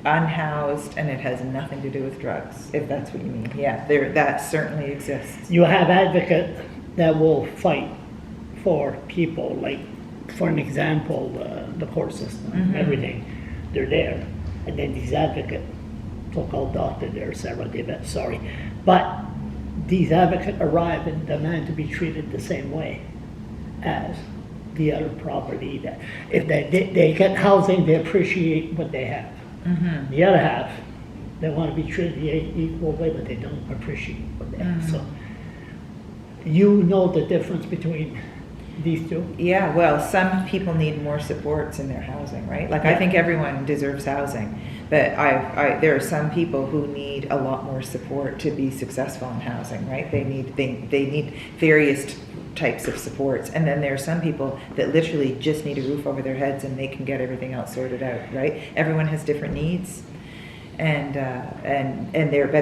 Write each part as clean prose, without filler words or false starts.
unhoused, and it has nothing to do with drugs, if that's what you mean. Yeah, that certainly exists. You have advocates that will fight for people, like, for an example, the court system, everything. They're there. And then these advocates, so-called doctor there, Sarah David, sorry. But these advocates arrive and demand to be treated the same way as the other property. That if they get housing, they appreciate what they have. The other half, they want to be treated the equal way, but they don't appreciate what they have. So you know the difference between these two? Yeah, well, some people need more supports in their housing, right? Like, I think everyone deserves housing, but there are some people who need a lot more support to be successful in housing, right? They need various types of supports, and then there are some people that literally just need a roof over their heads and they can get everything else sorted out, right? Everyone has different needs, but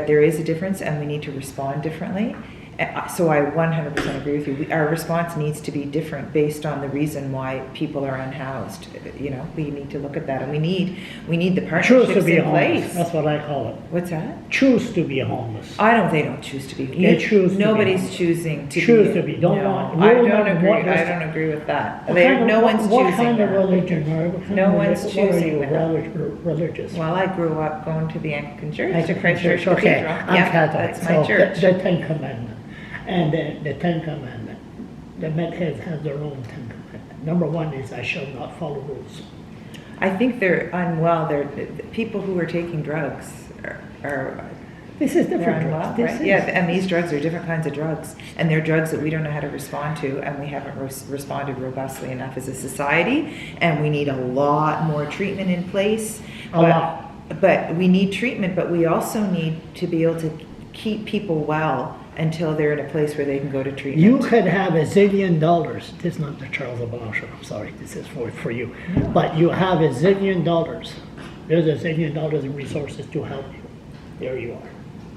there is a difference, and we need to respond differently. So I 100% agree with you. Our response needs to be different based on the reason why people are unhoused. You know, we need to look at that, and we need the partnerships Choose to be in homeless. place. That's what I call it. What's that? Choose to be homeless. They don't choose to be. They choose to be Nobody's homeless. choosing to Choose be. to be. Don't no, want. I don't agree. I don't agree with that. No one's choosing What kind of that. religion are you? No one's choosing what are you religious? Well, I grew up going to the Anglican Church, Anglican to Christ Church okay. Cathedral. I'm Yeah, Catholic. that's my so church. The Ten Commandments. And the Ten Commandments, the Metheads have their own Ten Commandments. Number one is, I shall not follow rules. I think they're unwell. The people who are taking drugs are This is they're different unwell, drugs. This right? is, Yeah, and these drugs are different kinds of drugs, and they're drugs that we don't know how to respond to, and we haven't responded robustly enough as a society, and we need a lot more treatment in place. But we need treatment, but we also need to be able to keep people well until they're in a place where they can go to treatment. You could have $1 zillion. This is not the Charles Obama show. I'm sorry. This is for you. No. But you have $1 zillion. There's $1 zillion in resources to help you. There you are.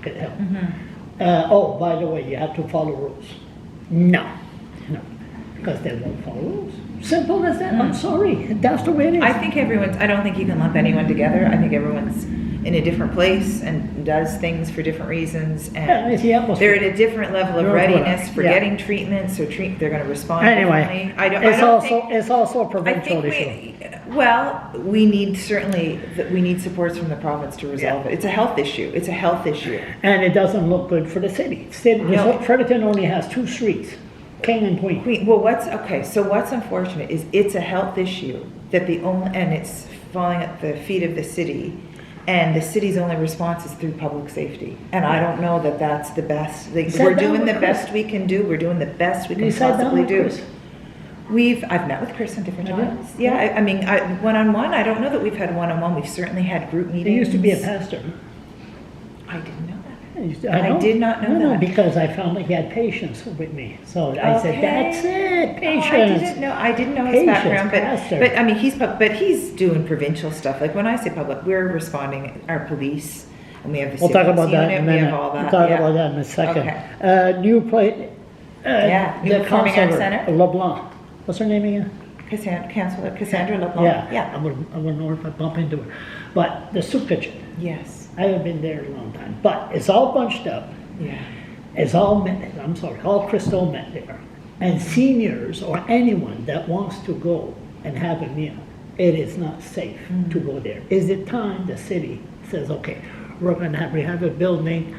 Get help. Oh, by the way, you have to follow rules. No, because they won't follow rules. Simple as that. I'm sorry. That's the way it is. I don't think you can lump anyone together. I think everyone's in a different place and does things for different reasons, and they're at a different level of readiness for getting treatment. So they're going to respond differently. It's also a provincial issue. We need supports from the province to resolve it. It's a health issue. And it doesn't look good for the city. Fredericton only has 2 streets, King and Queen. Well, what's unfortunate is it's a health issue and it's falling at the feet of the city. And the city's only response is through public safety. And I don't know that that's the best. We're doing the best we can do. We're doing the best we can possibly do. I've met with Chris on different times. Yeah, I mean, one-on-one, I don't know that we've had one-on-one. We've certainly had group meetings. He used to be a pastor. I didn't know that. I did not know that. Because I found that he had patience with me. So I said, that's it, patience. I didn't know his background, but I mean, he's doing provincial stuff. Like when I say public, we're responding, our police, and we have the We'll talk about that in a minute. All that. We'll talk about that in a second. Okay. New place, new Performing Arts Center. LeBlanc. What's her name again? Cassandra LeBlanc. Yeah. I wouldn't know if I bump into her. But the soup kitchen. Yes. I haven't been there in a long time, but it's all bunched up. Yeah. It's all Crystal met there. And seniors or anyone that wants to go and have a meal, it is not safe to go there. Is it time the city says, okay, we're going to have a building,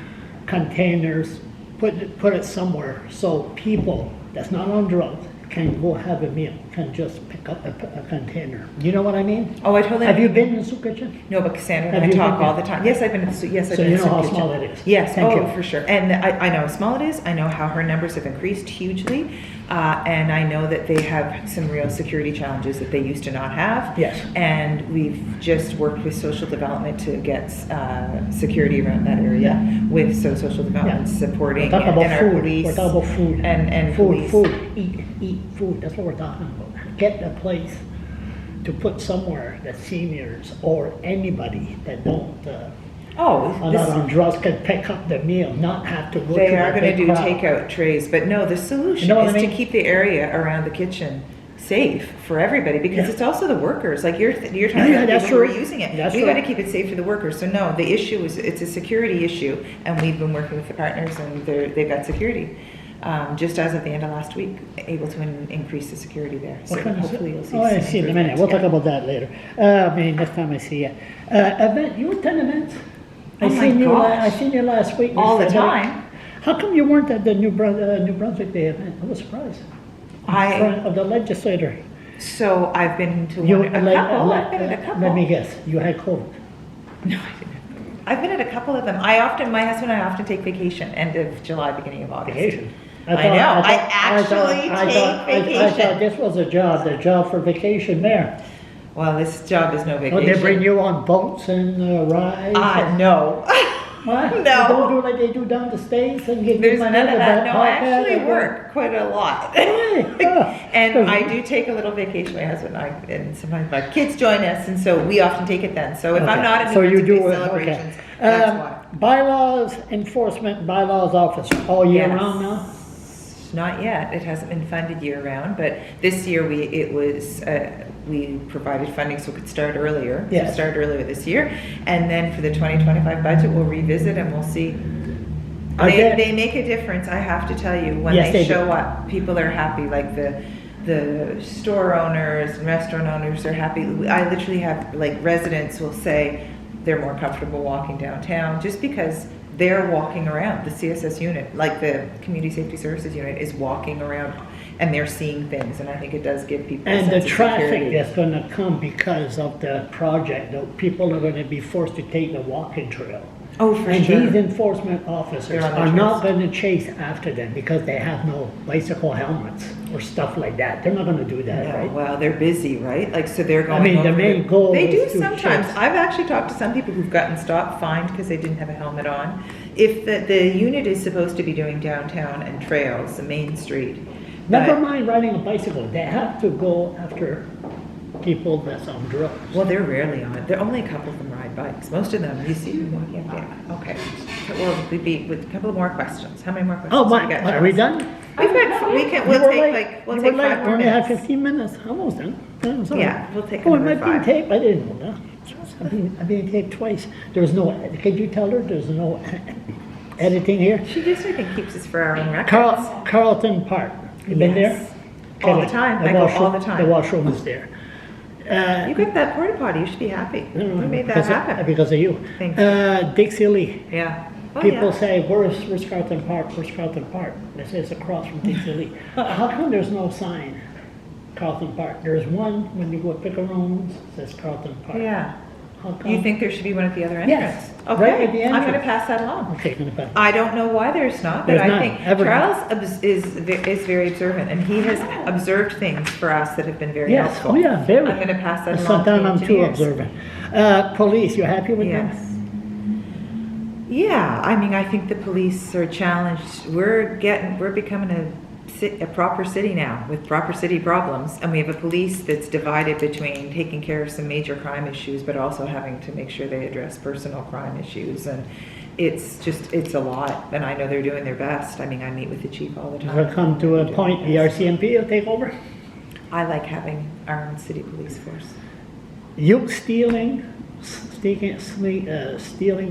containers, put it somewhere so people that's not on drugs can go have a meal, can just pick up a container. You know what I mean? Oh, I totally. Have you been in the soup kitchen? No, but Cassandra and I talk all the time. Yes, I've been in the soup. Yes, I've been in the soup kitchen. So you know how small it is. Yes. Thank you. For sure. And I know how small it is. I know how her numbers have increased hugely, and I know that they have some real security challenges that they used to not have. Yes. And we've just worked with social development to get security around that area with social development supporting and our police. We're talking about food. And food. police. Eat food. That's what we're talking about. Get a place to put somewhere that seniors or anybody that don't are not on drugs can pick up the meal, not have to go. They are going to do takeout trays, but no, the solution is to keep the area around the kitchen safe for everybody, because Yeah. it's also the workers, like you're talking Yeah, about that's people who are true. using it. That's We got to true. keep it safe for the workers. So no, the issue is, it's a security issue, and we've been working with the partners, and they've got security. Just as of the end of last week, able to increase the security there. So What kind of hopefully you'll see. Oh, I some see in a minute. We'll talk improvements, about that later. Maybe next time I see you. Event, you attend events? Oh my I gosh. seen you last week. yeah. All the Frederick. time. How come you weren't at the New Brunswick Day event? I was surprised. In front of the legislator. So I've been to You, a couple. I've been at a couple. Let me guess, you had COVID. No, I didn't. I've been at a couple of them. My husband and I often take vacation, end of July, beginning of August. Vacation. I know. I actually take I vacation. thought this was the job for vacation there. Well, this job is no vacation. Oh, they bring you on boats and rides? No. What? No. They don't do like they do down the States and give There's you none money of with that. No, I podcast actually and- work quite a lot. Really? And I do take a little vacation, my husband and I, and sometimes my kids join us, and so we often take it then. So if I'm Okay. not in the So you Brunswick do Day it, celebrations, okay. that's why. Bylaws enforcement, bylaws officer, all year Yes. round now? Not yet. It hasn't been funded year round, but this year we provided funding so it could start earlier. Yes. So start earlier this year, and then for the 2025 budget, we'll revisit and we'll see. Okay. They make a difference. I have to tell you, when Yes, they they do. show up, people are happy. Like the store owners and restaurant owners are happy. I literally have like residents will say they're more comfortable walking downtown just because they're walking around. The CSS unit, like the Community Safety Services unit, is walking around and they're seeing things, and I think it does give people a And the sense of traffic security. that's gonna come because of the project, the people are gonna be forced to take the walking trail. Oh, for And sure. these enforcement officers They're on are their not trails. gonna chase after them because they have no bicycle helmets or stuff like that. They're not gonna do that, Yeah, right? well, they're busy, right? Like, so they're going mean, the over main goal They do is to sometimes. chase. I've actually talked to some people who've gotten stopped, fined because they didn't have a helmet on. If the unit is supposed to be doing downtown and trails, the main street. Never but- mind riding a bicycle, they have to go after people that's on drugs. Well, they're rarely on it. There are only a couple of them ride bikes. Most of them, you see them walking up there. Okay. Well, we'd be with a couple of more questions. How many more questions? Oh, do what, we got, are we Charles? done? We've got, we'll You take were late. like, we'll You take were late. 5 We more only had minutes. 15 minutes, almost done. It's all Yeah, right. we'll take Oh, it another might be 5. taped, I didn't know that. I've been taped twice. There was no, could you tell her there's no editing here? She just, I think, keeps us for our own records. Carlton Park, you been there? Yes. All the time. I go all the time. The washroom is there. You got that porta potty. You should be happy. We made that happen. Because of you. Thank you. Dixie Lee. Yeah. Oh, People yeah. say, where's Carlton Park? Where's Carlton Park? They say it's across from Dixie Lee. How come there's no sign, Carlton Park? There's one when you go to Pickeroons, it says Carlton Park. Yeah. How come? You think there should be one at the other Yes, entrance? right Okay. at the I'm going to entrance. pass that along. Okay, gonna pass. I don't know why there's not, but There's I none, think ever. Charles is very observant, and he has observed things for us that have been very Yes, helpful. oh yeah, very. I'm going to pass that along to Sometimes the I'm too engineers. observant. Police, you happy with them? Yes. Yeah, I mean, I think the police are challenged. We're becoming a proper city now with proper city problems, and we have a police that's divided between taking care of some major crime issues, but also having to make sure they address personal crime issues, and it's a lot. And I know they're doing their best. I mean, I meet with the chief all the time. Will come to a point, the RCMP will take over? I like having our own city police force. You stealing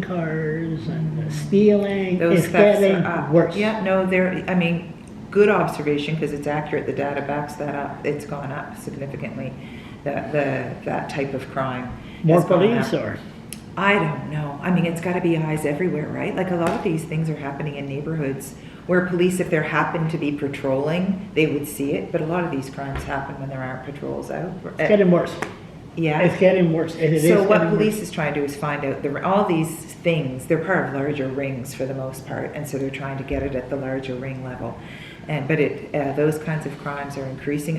cars and stealing Those is thefts getting are up. worse. Yeah, no, I mean, good observation because it's accurate. The data backs that up. It's gone up significantly. That type of crime. More has gone police up. or? I don't know. I mean, it's got to be eyes everywhere, right? Like a lot of these things are happening in neighborhoods where police, if there happen to be patrolling, they would see it. But a lot of these crimes happen when there aren't patrols out. It's getting worse. Yeah. It's getting worse. It is So what getting police worse. is trying to do is find out all these things. They're part of larger rings for the most part, and so they're trying to get it at the larger ring level. But those kinds of crimes are increasing.